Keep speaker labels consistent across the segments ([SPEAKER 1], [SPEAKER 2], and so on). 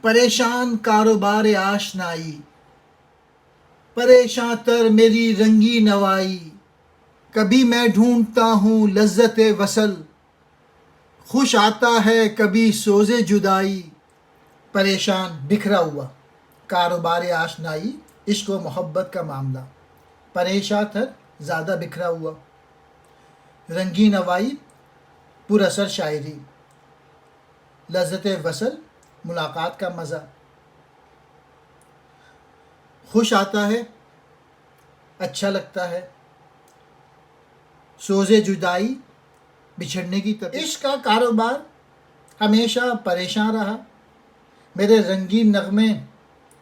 [SPEAKER 1] پریشان کاروبار آشنائی، پریشان تر میری رنگی نوائی، کبھی میں ڈھونڈتا ہوں لذت وصل، خوش آتا ہے کبھی سوز جدائی۔ پریشان بکھرا ہوا، کاروبار آشنائی عشق و محبت کا معاملہ، پریشان تر زیادہ بکھرا ہوا، رنگی نوائی پر اثر شاعری، لذت وصل ملاقات کا مزہ، خوش آتا ہے اچھا لگتا ہے، سوز جدائی بچھڑنے کی طرف۔ عشق کا کاروبار ہمیشہ پریشان رہا، میرے رنگین نغمے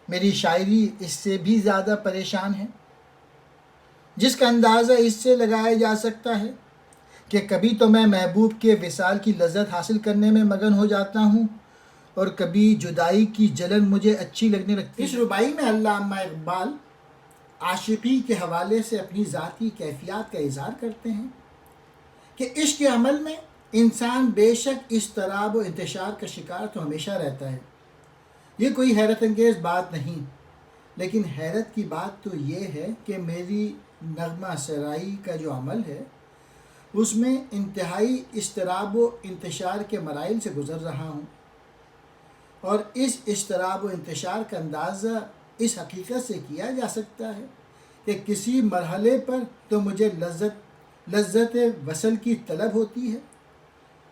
[SPEAKER 1] میری شاعری اس سے بھی زیادہ پریشان ہے، جس کا اندازہ اس سے لگایا جا سکتا ہے کہ کبھی تو میں محبوب کے وصال کی لذت حاصل کرنے میں مگن ہو جاتا ہوں اور کبھی جدائی کی جلن مجھے اچھی لگنے لگتی ہے۔ اس رباعی میں علامہ اقبال عاشقی کے حوالے سے اپنی ذاتی کیفیات کا اظہار کرتے ہیں کہ عشق کے عمل میں انسان بے شک اضطراب و انتشار کا شکار تو ہمیشہ رہتا ہے، یہ کوئی حیرت انگیز بات نہیں، لیکن حیرت کی بات تو یہ ہے کہ میری نغمہ سرائی کا جو عمل ہے اس میں انتہائی اضطراب و انتشار کے مراحل سے گزر رہا ہوں، اور اس اضطراب و انتشار کا اندازہ اس حقیقت سے کیا جا سکتا ہے کہ کسی مرحلے پر تو مجھے لذت وصل کی طلب ہوتی ہے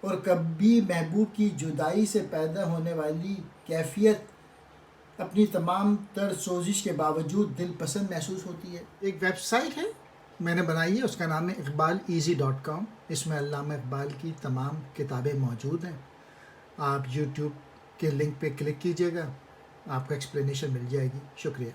[SPEAKER 1] اور کبھی محبوب کی جدائی سے پیدا ہونے والی کیفیت اپنی تمام تر سوزش کے باوجود دل پسند محسوس ہوتی ہے۔ ایک ویب سائٹ ہے میں نے بنائی ہے، اس کا نام ہے اقبالیزی.com، اس میں علامہ اقبال کی تمام کتابیں موجود ہیں، آپ یوٹیوب کے لنک پہ کلک کیجیے گا، آپ کو ایکسپلینیشن مل جائے گی۔ شکریہ۔